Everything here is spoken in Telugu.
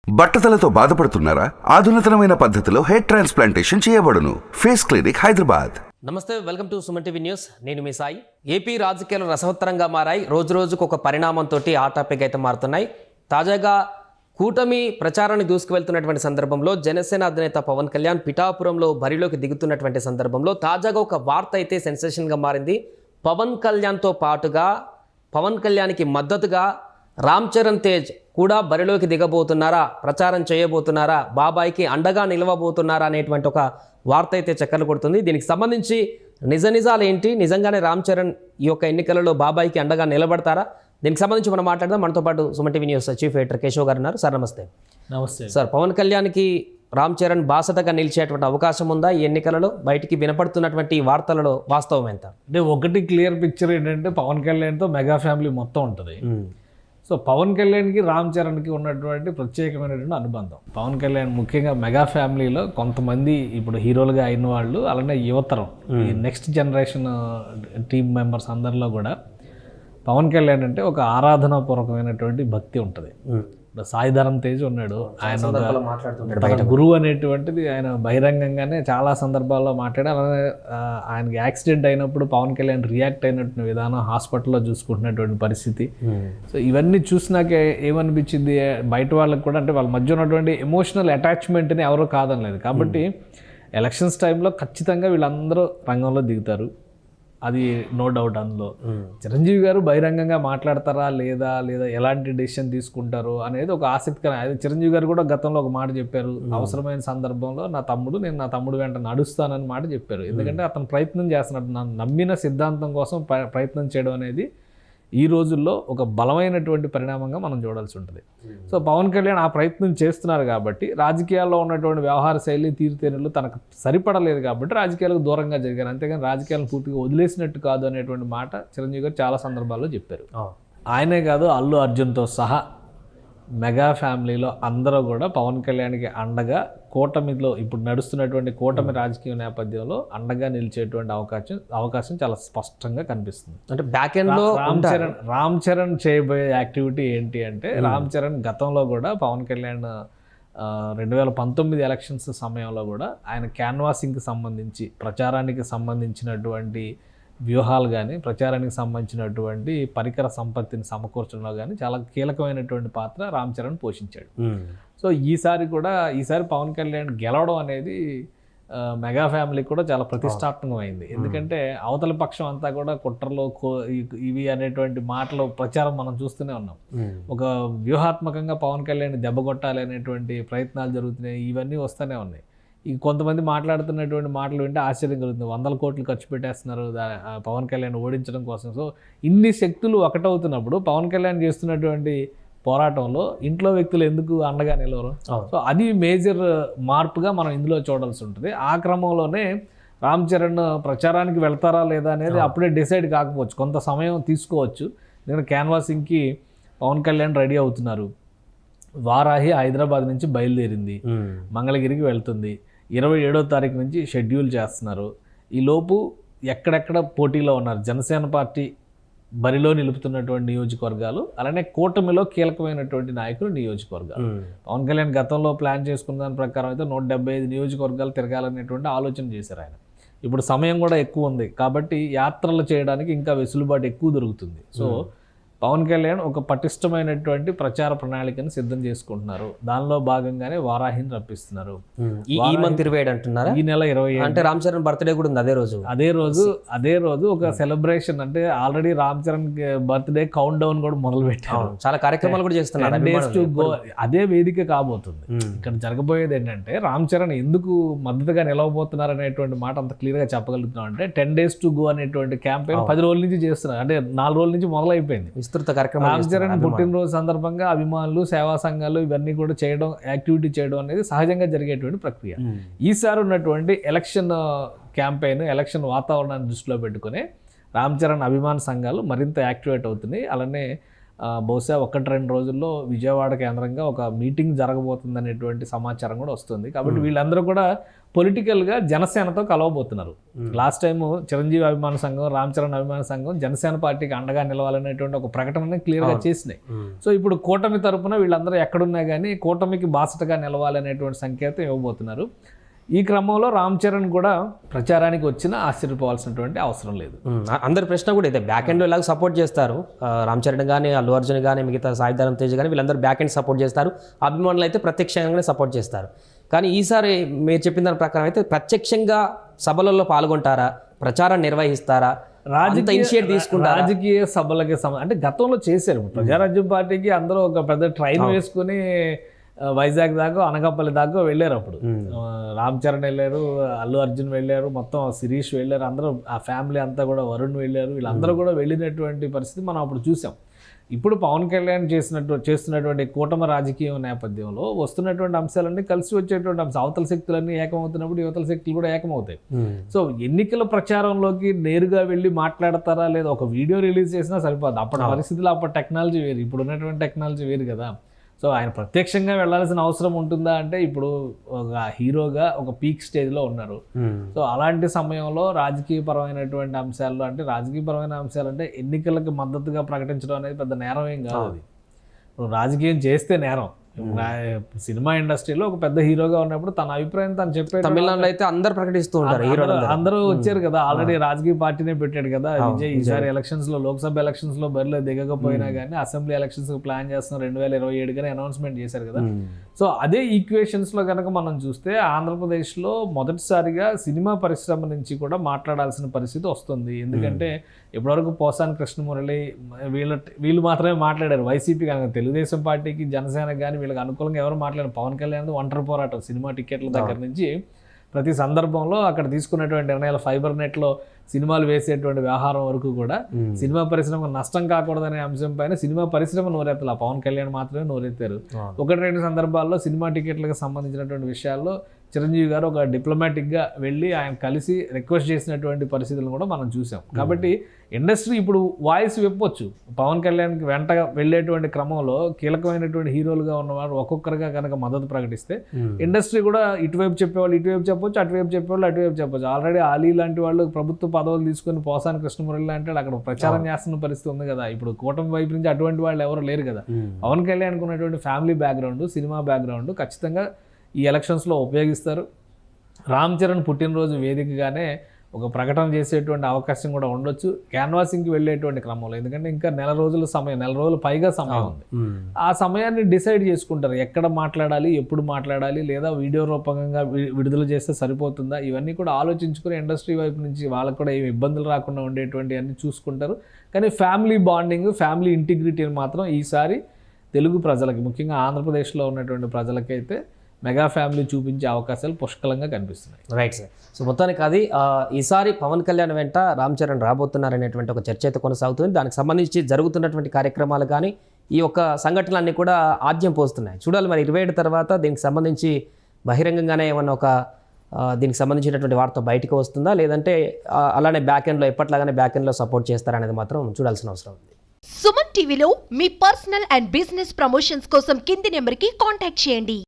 బట్టతలతో బాధపడుతున్నారా? ఆధునితనమైన పద్ధతిలో హెయిర్ ట్రాన్స్ప్లాంటేషన్ చేయబడును. Face clinic, Hyderabad. నమస్తే, welcome to Suman TV news. నేను మీ సాయి. ఏపీ రాజకీయాలు రసవత్తరంగా మారాయి. రోజు రోజుకు ఒక పరిణామంతో ఆ టాపిక్ అయితే మారుతున్నాయి. తాజాగా కూటమి ప్రచారాన్ని దూసుకువెళ్తున్నటువంటి సందర్భంలో జనసేన అధినేత పవన్ కళ్యాణ్ పిఠాపురంలో బరిలోకి దిగుతున్నటువంటి సందర్భంలో తాజాగా ఒక వార్త అయితే సెన్సేషన్గా మారింది. పవన్ కళ్యాణ్తో పాటుగా పవన్ కళ్యాణ్కి మద్దతుగా రామ్ చరణ్ తేజ్ కూడా బరిలోకి దిగబోతున్నారా, ప్రచారం చేయబోతున్నారా, బాబాయికి అండగా నిలవబోతున్నారా అనేటువంటి ఒక వార్త అయితే చక్కర్లు కొడుతుంది. దీనికి సంబంధించి నిజాలు ఏంటి, నిజంగానే రామ్ చరణ్ ఈ యొక్క ఎన్నికలలో బాబాయికి అండగా నిలబడతారా? దీనికి సంబంధించి మనం మాట్లాడదాం. మనతో పాటు Suman TV news chief editor Keshav గారు ఉన్నారు. సార్ నమస్తే. నమస్తే సార్, పవన్ కళ్యాణ్కి రామ్ చరణ్ బాసటగా నిలిచేటువంటి అవకాశం ఉందా ఈ ఎన్నికలలో? బయటికి వినపడుతున్నటువంటి వార్తలలో వాస్తవం ఎంత? అంటే ఒకటి క్లియర్ పిక్చర్ ఏంటంటే పవన్ కళ్యాణ్తో మెగా ఫ్యామిలీ మొత్తం ఉంటుంది. సో పవన్ కళ్యాణ్కి రామ్ చరణ్కి ఉన్నటువంటి ప్రత్యేకమైనటువంటి అనుబంధం. పవన్ కళ్యాణ్ ముఖ్యంగా మెగా ఫ్యామిలీలో కొంతమంది ఇప్పుడు హీరోలుగా అయిన వాళ్ళు, అలానే యువతరం ఈ నెక్స్ట్ జనరేషన్ టీమ్ మెంబర్స్ అందరిలో కూడా పవన్ కళ్యాణ్ అంటే ఒక ఆరాధనాపూర్వకమైనటువంటి భక్తి ఉంటుంది. ఇప్పుడు సాయిధరం తేజ్ ఉన్నాడు, ఆయన ఒక గురువు అనేటువంటిది ఆయన బహిరంగంగానే చాలా సందర్భాల్లో మాట్లాడి, అలానే ఆయనకి యాక్సిడెంట్ అయినప్పుడు పవన్ కళ్యాణ్ రియాక్ట్ అయినటువంటి విధానం, హాస్పిటల్లో చూసుకుంటున్నటువంటి పరిస్థితి. సో ఇవన్నీ చూసినాకే ఏమనిపించింది, బయట వాళ్ళకి కూడా అంటే వాళ్ళ మధ్య ఉన్నటువంటి ఎమోషనల్ అటాచ్మెంట్ని ఎవరో కాదనలేదు. కాబట్టి ఎలక్షన్స్ టైంలో ఖచ్చితంగా వీళ్ళందరూ రంగంలో దిగుతారు, అది నో డౌట్. అందులో చిరంజీవి గారు బహిరంగంగా మాట్లాడతారా లేదా ఎలాంటి డెసిషన్ తీసుకుంటారు అనేది ఒక ఆసక్తికరం. అది చిరంజీవి గారు కూడా గతంలో ఒక మాట చెప్పారు, అవసరమైన సందర్భంలో నేను నా తమ్ముడు వెంట నడుస్తానని మాట చెప్పారు. ఎందుకంటే అతను ప్రయత్నం చేస్తున్నట్టు, నన్ను నమ్మిన సిద్ధాంతం కోసం ప్రయత్నం చేయడం అనేది ఈ రోజుల్లో ఒక బలమైనటువంటి పరిణామంగా మనం చూడాల్సి ఉంటుంది. సో పవన్ కళ్యాణ్ ఆ ప్రయత్నం చేస్తున్నారు కాబట్టి, రాజకీయాల్లో ఉన్నటువంటి వ్యవహార శైలి, తీరుతెన్నులు తనకు సరిపడలేదు కాబట్టి రాజకీయాలకు దూరంగా జరిగారు. అంతేగాని రాజకీయాలను పూర్తిగా వదిలేసినట్టు కాదు అనేటువంటి మాట చిరంజీవి గారు చాలా సందర్భాల్లో చెప్పారు. ఆయనే కాదు, అల్లు అర్జున్తో సహా మెగా ఫ్యామిలీలో అందరూ కూడా పవన్ కళ్యాణ్కి అండగా కూటమిలో ఇప్పుడు నడుస్తున్నటువంటి కూటమి రాజకీయ నేపథ్యంలో అండగా నిలిచేటువంటి అవకాశం చాలా స్పష్టంగా కనిపిస్తుంది. అంటే బ్యాక్ ఎండ్ లో రామ్ చరణ్ చేయబోయే యాక్టివిటీ ఏంటి అంటే, రామ్ చరణ్ గతంలో కూడా పవన్ కళ్యాణ్ 2019 ఎలక్షన్స్ సమయంలో కూడా ఆయన క్యాన్వాసింగ్కి సంబంధించి, ప్రచారానికి సంబంధించినటువంటి వ్యూహాలు కానీ, ప్రచారానికి సంబంధించినటువంటి పరికర సంపత్తిని సమకూర్చడంలో కానీ చాలా కీలకమైనటువంటి పాత్ర రామ్ చరణ్ పోషించాడు. సో ఈసారి పవన్ కళ్యాణ్ గెలవడం అనేది మెగా ఫ్యామిలీకి కూడా చాలా ప్రతిష్టాత్మకమైంది. ఎందుకంటే అవతల పక్షం అంతా కూడా కుట్రలో ఇవి అనేటువంటి మాటలు ప్రచారం మనం చూస్తూనే ఉన్నాం. ఒక వ్యూహాత్మకంగా పవన్ కళ్యాణ్ దెబ్బకొట్టాలి అనేటువంటి ప్రయత్నాలు జరుగుతున్నాయి, ఇవన్నీ వస్తూనే ఉన్నాయి. ఈ కొంతమంది మాట్లాడుతున్నటువంటి మాటలు వింటే ఆశ్చర్యం కలుగుతుంది. 100 కోట్లు ఖర్చు పెట్టేస్తున్నారు పవన్ కళ్యాణ్ ఓడించడం కోసం. సో ఇన్ని శక్తులు ఒకటవుతున్నప్పుడు పవన్ కళ్యాణ్ చేస్తున్నటువంటి పోరాటంలో ఇంట్లో వ్యక్తులు ఎందుకు అండగా నిలవరు? సో అది మేజర్ మార్పుగా మనం ఇందులో చూడాల్సి ఉంటుంది. ఆ క్రమంలోనే రామ్ చరణ్ ప్రచారానికి వెళ్తారా లేదా అనేది అప్పుడే డిసైడ్ కాకపోవచ్చు, కొంత సమయం తీసుకోవచ్చు. ఎందుకంటే క్యాన్వాసింగ్కి పవన్ కళ్యాణ్ రెడీ అవుతున్నారు. వారాహి హైదరాబాద్ నుంచి బయలుదేరింది, మంగళగిరికి వెళ్తుంది. 27వ తారీఖు నుంచి షెడ్యూల్ చేస్తున్నారు. ఈలోపు ఎక్కడెక్కడ పోటీలో ఉన్నారు జనసేన పార్టీ బరిలో నిలుపుతున్నటువంటి నియోజకవర్గాలు, అలానే కూటమిలో కీలకమైనటువంటి నాయకులు నియోజకవర్గాలు. పవన్ కళ్యాణ్ గతంలో ప్లాన్ చేసుకున్న దాని ప్రకారం అయితే 175 నియోజకవర్గాలు తిరగాలనేటువంటి ఆలోచన చేశారు ఆయన. ఇప్పుడు సమయం కూడా ఎక్కువ ఉంది కాబట్టి యాత్రలు చేయడానికి ఇంకా వెసులుబాటు ఎక్కువ దొరుకుతుంది. సో పవన్ కళ్యాణ్ ఒక పటిష్టమైనటువంటి ప్రచార ప్రణాళికను సిద్ధం చేసుకుంటున్నారు. దానిలో భాగంగానే వారాహిని రప్పిస్తున్నారు. ఈ మంత్ 27 అంటున్నారా? ఈ నెల 27 అంటే రామ్ చరణ్ బర్త్డే కూడా ఉంది అదే రోజు ఒక సెలబ్రేషన్. అంటే already Ram Charan birthday count down కూడా మొదలు పెట్టారు, చాలా కార్యక్రమాలు కూడా చేస్తున్నారు. అదే వేదిక కాబోతుంది. ఇక్కడ జరగబోయేది ఏంటంటే, రామ్ చరణ్ ఎందుకు మద్దతుగా నిలవబోతున్నారు అనేటువంటి మాట అంత క్లియర్ గా చెప్పగలుగుతున్నాం అంటే, 10 days to go అనేటువంటి క్యాంపెయిన్ 10 రోజుల నుంచి చేస్తున్నారు. అంటే 4 రోజుల నుంచి మొదలైపోయింది. రామ్ చరణ్ పుట్టినరోజు సందర్భంగా అభిమానులు, సేవా సంఘాలు ఇవన్నీ కూడా చేయడం, యాక్టివిటీ చేయడం అనేది సహజంగా జరిగేటువంటి ప్రక్రియ. ఈసారి ఉన్నటువంటి ఎలక్షన్ క్యాంపెయిన్, ఎలక్షన్ వాతావరణాన్ని దృష్టిలో పెట్టుకుని రామ్ చరణ్ అభిమాన సంఘాలు మరింత యాక్టివేట్ అవుతున్నాయి. అలానే బహుశా 1-2 రోజుల్లో విజయవాడ కేంద్రంగా ఒక మీటింగ్ జరగబోతుంది అనేటువంటి సమాచారం కూడా వస్తుంది. కాబట్టి వీళ్ళందరూ కూడా పొలిటికల్గా జనసేనతో కలవబోతున్నారు. లాస్ట్ టైం చిరంజీవి అభిమాన సంఘం, రామ్ చరణ్ అభిమాన సంఘం జనసేన పార్టీకి అండగా నిలవాలనేటువంటి ఒక ప్రకటన క్లియర్గా చేసినాయి. సో ఇప్పుడు కూటమి తరపున వీళ్ళందరూ ఎక్కడున్నా కానీ కూటమికి బాసటగా నిలవాలనేటువంటి సంకేతం ఇవ్వబోతున్నారు. ఈ క్రమంలో రామ్ చరణ్ కూడా ప్రచారానికి వచ్చినా ఆశ్చర్యపోవాల్సినటువంటి అవసరం లేదు. అందరి ప్రశ్న కూడా ఇదే, బ్యాక్ ఎండ్లో ఎలాగో సపోర్ట్ చేస్తారు. రామ్ చరణ్ కానీ, అల్లు అర్జున్ కానీ, మిగతా సాయి ధరమ్ తేజ్ కానీ వీళ్ళందరూ బ్యాక్ ఎండ్ సపోర్ట్ చేస్తారు. అభిమానులు అయితే ప్రత్యక్షంగానే సపోర్ట్ చేస్తారు. కానీ ఈసారి మీరు చెప్పిన దాని ప్రకారం అయితే ప్రత్యక్షంగా సభలలో పాల్గొంటారా, ప్రచారం నిర్వహిస్తారా, ఇనిషియేట్ తీసుకుంటారా? రాజకీయ సభలకి అంటే గతంలో చేశారు. ప్రజారాజ్యం పార్టీకి అందరూ ఒక పెద్ద ట్రైన్ వేసుకుని వైజాగ్ దాకా, అనకాపల్లి దాకా వెళ్ళారు. అప్పుడు రామ్ చరణ్ వెళ్ళారు, అల్లు అర్జున్ వెళ్ళారు, మొత్తం శిరీష్ వెళ్ళారు, అందరూ ఆ ఫ్యామిలీ అంతా కూడా, వరుణ్ వెళ్ళారు, వీళ్ళందరూ కూడా వెళ్ళినటువంటి పరిస్థితి మనం అప్పుడు చూసాం. ఇప్పుడు పవన్ కళ్యాణ్ చేస్తున్నటువంటి కూటమి రాజకీయం నేపథ్యంలో వస్తున్నటువంటి అంశాలన్నీ కలిసి వచ్చేటువంటి అంశాలు, అవతల శక్తులన్నీ ఏకమవుతున్నప్పుడు యువతల శక్తులు కూడా ఏకమవుతాయి. సో ఎన్నికల ప్రచారంలోకి నేరుగా వెళ్ళి మాట్లాడతారా లేదా ఒక వీడియో రిలీజ్ చేసినా సరిపోదు. అప్పటి పరిస్థితులు, అప్పటి టెక్నాలజీ వేరు, ఇప్పుడు ఉన్నటువంటి టెక్నాలజీ వేరు కదా. సో ఆయన ప్రత్యక్షంగా వెళ్ళాల్సిన అవసరం ఉంటుందా అంటే ఇప్పుడు ఒక హీరోగా ఒక పీక్ స్టేజ్లో ఉన్నారు. సో అలాంటి సమయంలో రాజకీయపరమైనటువంటి అంశాల్లో, అంటే రాజకీయపరమైన అంశాలు అంటే ఎన్నికలకు మద్దతుగా ప్రకటించడం అనేది పెద్ద నేరం ఏం కాదు. అది ఇప్పుడు రాజకీయం చేస్తే నేరం. సినిమా ఇండస్ట్రీలో ఒక పెద్ద హీరోగా ఉన్నప్పుడు తన అభిప్రాయం తను చెప్పాడు. తమిళనాడులో అయితే అందరు ప్రకటిస్తూ ఉంటారు, అందరూ వచ్చారు కదా, ఆల్రెడీ రాజకీయ పార్టీనే పెట్టాడు కదా విజయ్. ఈసారి ఎలక్షన్స్ లో, లోక్సభ ఎలక్షన్స్ లో బరిలో దిగకపోయినా కానీ అసెంబ్లీ ఎలక్షన్స్ ప్లాన్ చేస్తున్నారు 2027 కానీ అనౌన్స్మెంట్ చేశారు కదా. సో అదే ఈక్వేషన్స్ లో కనుక మనం చూస్తే ఆంధ్రప్రదేశ్ లో మొదటిసారిగా సినిమా పరిశ్రమ నుంచి కూడా మాట్లాడాల్సిన పరిస్థితి వస్తుంది. ఎందుకంటే ఇప్పటివరకు పోసాని కృష్ణమురళి వీళ్ళు మాత్రమే మాట్లాడారు. వైసీపీ కనుక తెలుగుదేశం పార్టీకి, జనసేనకి కానీ వీళ్ళకి అనుకూలంగా ఎవరు మాట్లాడారు? పవన్ కళ్యాణ్ ఒంటరి పోరాటం, సినిమా టికెట్ల దగ్గర నుంచి ప్రతి సందర్భంలో అక్కడ తీసుకున్నటువంటి నిర్ణయాలు, ఫైబర్ నెట్లో సినిమాలు వేసేటువంటి వ్యవహారం వరకు కూడా సినిమా పరిశ్రమకు నష్టం కాకూడదనే అంశం పైన సినిమా పరిశ్రమ నోరెత్తలా, పవన్ కళ్యాణ్ మాత్రమే నోరెత్తారు. 1-2 సందర్భాల్లో సినిమా టికెట్లకు సంబంధించినటువంటి విషయాల్లో చిరంజీవి గారు ఒక డిప్లొమాటిక్గా వెళ్ళి ఆయన కలిసి రిక్వెస్ట్ చేసినటువంటి పరిస్థితులను కూడా మనం చూసాం. కాబట్టి ఇండస్ట్రీ ఇప్పుడు వాయిస్ విప్పొచ్చు. పవన్ కళ్యాణ్కి వెంట వెళ్ళేటువంటి క్రమంలో కీలకమైనటువంటి హీరోలుగా ఉన్నవారు ఒక్కొక్కరుగా కనుక మద్దతు ప్రకటిస్తే ఇండస్ట్రీ కూడా ఇటువైపు చెప్పేవాళ్ళు ఇటువైపు చెప్పొచ్చు, అటువైపు చెప్పేవాళ్ళు అటువైపు చెప్పొచ్చు. ఆల్రెడీ ఆలీ లాంటి వాళ్ళు ప్రభుత్వ పదవులు తీసుకుని పోసాని కృష్ణమురళి లాంటి వాళ్ళు అక్కడ ప్రచారం చేస్తున్న పరిస్థితి ఉంది కదా. ఇప్పుడు కూటమి వైపు నుంచి అటువంటి వాళ్ళు ఎవరు లేరు కదా. పవన్ కళ్యాణ్కి ఉన్నటువంటి ఫ్యామిలీ బ్యాక్గ్రౌండ్, సినిమా బ్యాక్గ్రౌండ్ ఖచ్చితంగా ఈ ఎలక్షన్స్లో ఉపయోగిస్తారు. రామ్ చరణ్ పుట్టినరోజు వేదికగానే ఒక ప్రకటన చేసేటువంటి అవకాశం కూడా ఉండొచ్చు క్యాన్వాసింగ్కి వెళ్ళేటువంటి క్రమంలో. ఎందుకంటే ఇంకా నెల రోజుల పైగా సమయం ఉంది. ఆ సమయాన్ని డిసైడ్ చేసుకుంటారు ఎక్కడ మాట్లాడాలి, ఎప్పుడు మాట్లాడాలి, లేదా వీడియో రూపకంగా విడుదల చేస్తే సరిపోతుందా, ఇవన్నీ కూడా ఆలోచించుకుని ఇండస్ట్రీ వైపు నుంచి వాళ్ళకు కూడా ఏమి ఇబ్బందులు రాకుండా ఉండేటువంటి అన్ని చూసుకుంటారు. కానీ ఫ్యామిలీ బాండింగ్, ఫ్యామిలీ ఇంటిగ్రిటీని మాత్రం ఈసారి తెలుగు ప్రజలకి, ముఖ్యంగా ఆంధ్రప్రదేశ్లో ఉన్నటువంటి ప్రజలకైతే మెగా ఫ్యామిలీ చూపించే అవకాశాలు పుష్కలంగా కనిపిస్తున్నాయి. Right sir. సో మొత్తానికి అది ఈసారి పవన్ కళ్యాణ్ వెంట రామ్ చరణ్ రాబోతున్నారనేటువంటి ఒక చర్చ అయితే కొనసాగుతుంది. దానికి సంబంధించి జరుగుతున్నటువంటి కార్యక్రమాలు కానీ ఈ యొక్క సంఘటనలన్నీ కూడా ఆద్యం పోస్తున్నాయి. చూడాలి మరి 27 తర్వాత దీనికి సంబంధించి బహిరంగంగానే ఏమన్నా ఒక దీనికి సంబంధించినటువంటి వార్త బయటకు వస్తుందా, లేదంటే అలానే బ్యాక్ ఎండ్లో ఎప్పట్లాగానే బ్యాక్ ఎండ్లో సపోర్ట్ చేస్తారనేది మాత్రం చూడాల్సిన అవసరం ఉంది. సుమన్ టీవీలో మీ పర్సనల్ అండ్ బిజినెస్ ప్రమోషన్స్ కోసం కింది నెంబర్కి కాంటాక్ట్ చేయండి.